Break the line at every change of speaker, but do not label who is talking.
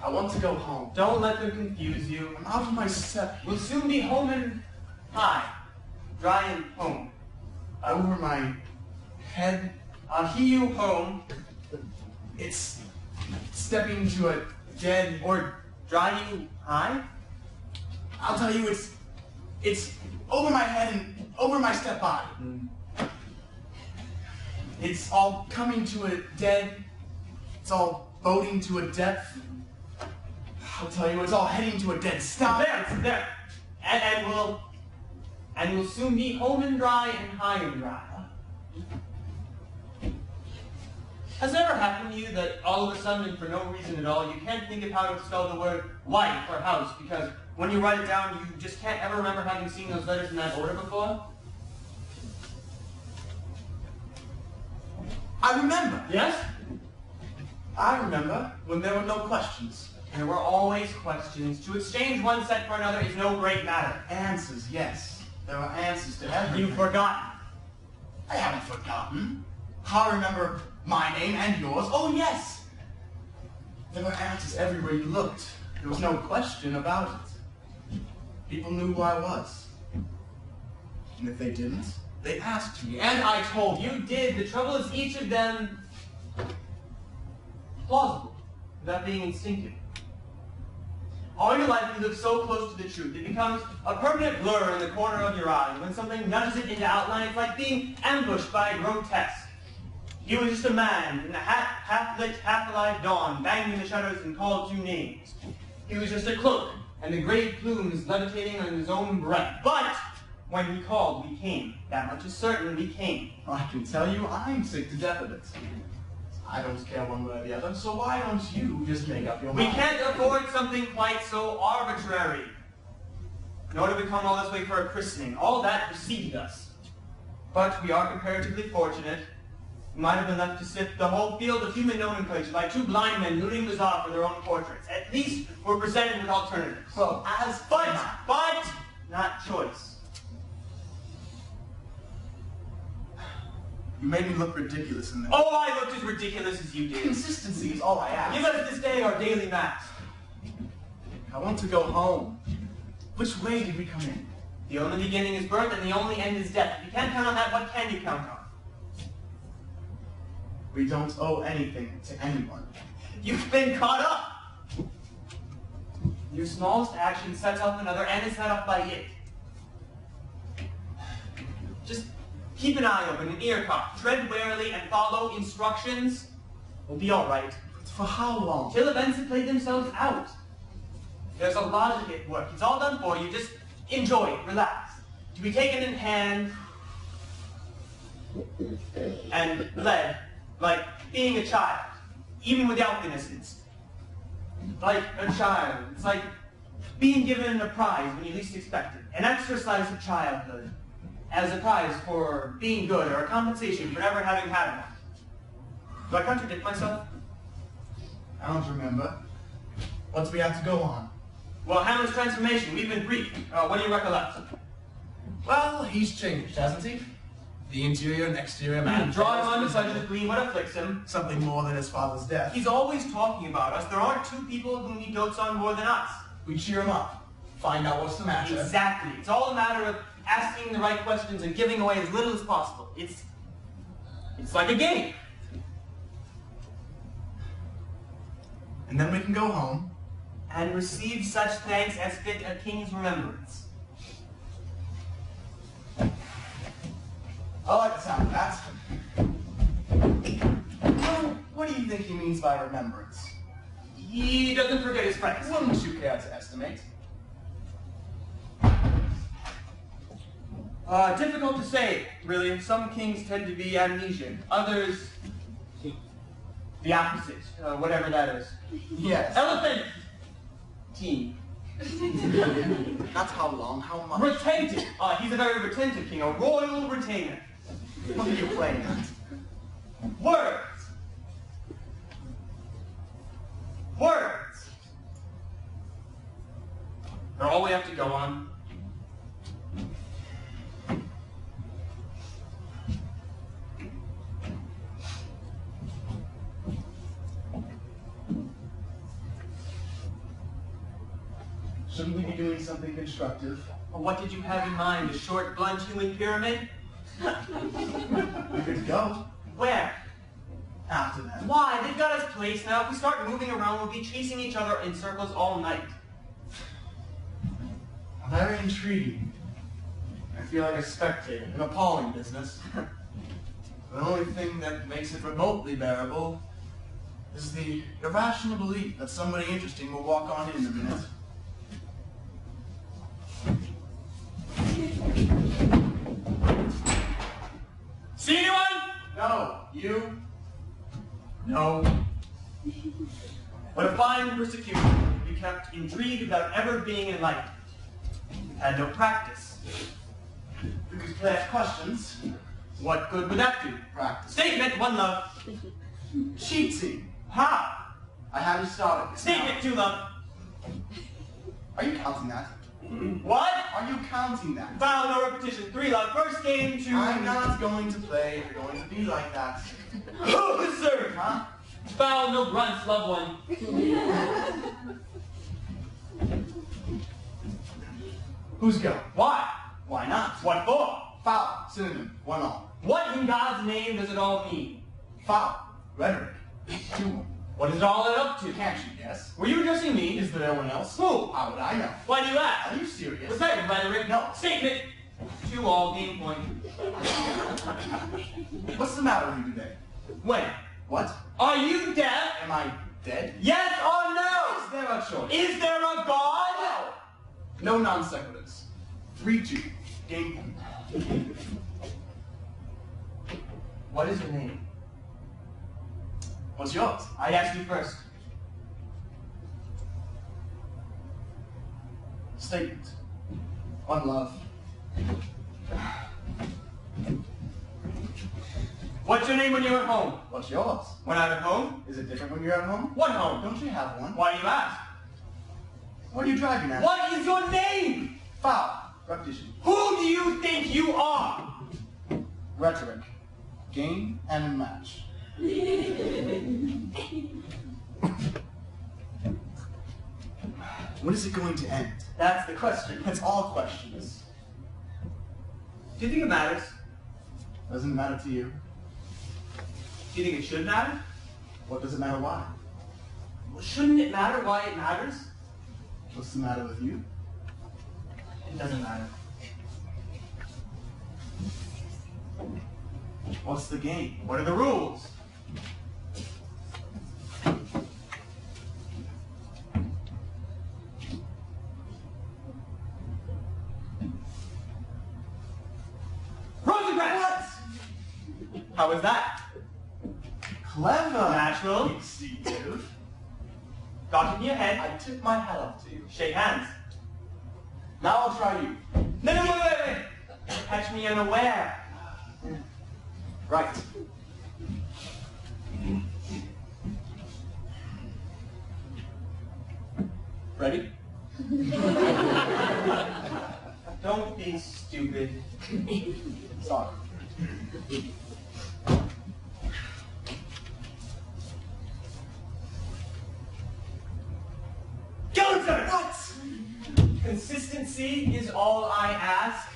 I want to go home.
Don't let them confuse you.
I'm out of my step.
We'll soon be home and high. Dry and home.
Over my head.
I'll hear you home.
It's stepping to a dead...
Or dry you high?
I'll tell you, it's over my head and over my step body. It's all coming to a dead... It's all boating to a depth. I'll tell you, it's all heading to a dead stop.
There, it's there. And we'll soon be home and dry and high and dry. Has it ever happened to you that all of a sudden, and for no reason at all, you can't think of how to spell the word wife or house because when you write it down, you just can't ever remember having seen those letters in that order before?
I remember.
Yes?
I remember when there were no questions.
There were always questions. To exchange one set for another is no great matter.
Answers, yes. There were answers to everything.
You've forgotten.
I haven't forgotten. I remember my name and yours. Oh, yes. There were answers everywhere you looked. There was no question about it. People knew who I was. And if they didn't, they asked me.
And I told you did. The trouble is each of them plausible, without being instinctive. All your life you live so close to the truth, it becomes a permanent blur in the corner of your eye. When something nudges it into outline, it's like being ambushed by a grotesque. He was just a man in the half-lit, half-alive dawn, banging the shutters and called you names. He was just a cloak, and the gray plumes levitating on his own breath. But when he called, we came. That much is certain, we came.
I can tell you, I'm sick to death of it. I don't care one way or the other, so why don't you just make up your mind?
We can't afford something quite so arbitrary. Nor did we come all this way for a christening. All that preceded us. But we are comparatively fortunate. We might have been left to sift the whole field of human nomenclature by two blind men looting bazaar for their own portraits. At least we're presented with alternatives.
Well,
But not choice.
You made me look ridiculous in there.
Oh, I looked as ridiculous as you did.
Consistency is all I ask.
Give us this day our daily mass.
I want to go home. Which way did we come in?
The only beginning is birth and the only end is death. If you can't count on that, what can you count on?
We don't owe anything to anyone.
You've been caught up! Your smallest action sets off another and is set off by it. Just keep an eye open, an ear cocked, tread warily, and follow instructions. We'll be all right.
But for how long?
Till events have played themselves out. There's a logic at work. It's all done for you. Just enjoy it. Relax. To be taken in hand and led like being a child, even without innocence. Like a child. It's like being given a prize when you least expect it. An exercise of childhood. As a prize for being good, or a compensation for never having had one. Do I contradict myself?
I don't remember. What do we have to go on?
Well, Hamlet's transformation, we've been briefed. What do you recollect?
Well, he's changed, hasn't he? The interior and exterior man.
Drawing on to such a queen, what afflicts him?
Something more than his father's death.
He's always talking about us. There aren't two people whom he dotes on more than us.
We cheer him up. Find out what's the matter.
Exactly. It's all a matter of asking the right questions and giving away as little as possible. It's like a game.
And then we can go home.
And receive such thanks as fit a king's remembrance.
I like the sound of that. Well, what do you think he means by remembrance?
He doesn't forget his friends.
Wouldn't you care to estimate?
Difficult to say, really. Some kings tend to be amnesiac. Others, the opposite, whatever that is.
Yes.
Elephant! Team.
Not how long, how much?
Retentive. He's a very retentive king, a royal retainer.
What are you playing at?
Words. Words. They're all we have to go on.
Shouldn't we be doing something constructive?
Well, what did you have in mind? A short, blunt human pyramid?
We could go.
Where?
After that.
Why? They've got us placed now. If we start moving around, we'll be chasing each other in circles all night.
Very intriguing. I feel like a spectator, an appalling business. The only thing that makes it remotely bearable is the irrational belief that somebody interesting will walk on in a minute.
See anyone?
No. You?
No. What a fine persecution. You kept intrigued without ever being enlightened. You had no practice.
We could play at questions.
What good would that do?
Practice.
Statement, one love.
Cheating.
How?
I haven't started.
Statement, two love.
Are you counting that?
What?
Are you counting that?
Foul, no repetition. Three love. First game, two.
I'm not going to play if you're going to be like that.
Oh, sir.
Huh?
Foul, no grunts. Love one.
Who's go?
Why?
Why not?
What for?
Foul. Synonym. One all.
What in God's name does it all mean?
Foul. Rhetoric. Two.
What does it all add up to?
Can't you guess?
Were you addressing me?
Is there anyone else?
Who?
How would I know?
Why do you ask?
Are you serious?
Was that rhetoric?
No.
Statement. Two all, game point.
What's the matter with you today?
When?
What?
Are you deaf?
Am I dead?
Yes or no?
Is there a choice?
Is there a God?
No non sequiturs. 3-2. Game point.
What is your name?
What's yours?
I asked you first.
Statement. One love.
What's your name when you're at home?
What's yours?
When I'm at home?
Is it different when you're at home?
What home?
Don't you have one?
Why do you ask?
What are you driving at?
What is your name?
Foul. Repetition.
Who do you think you are?
Rhetoric. Game and match. When is it going to end?
That's the question.
It's all questions.
Do you think it matters?
Doesn't matter to you.
Do you think it should matter?
What does it matter why?
Well, shouldn't it matter why it matters?
What's the matter with you?
It doesn't matter.
What's the game?
What are the rules? Rosencrats! How was that?
Clever.
Natural.
Instinctive.
Got it in your head.
I tip my hat off to you.
Shake hands.
Now I'll try you.
No, wait. Catch me unaware.
Right. Ready?
Don't be stupid.
Sorry.
Gildenstern!
What?
Consistency is all I ask.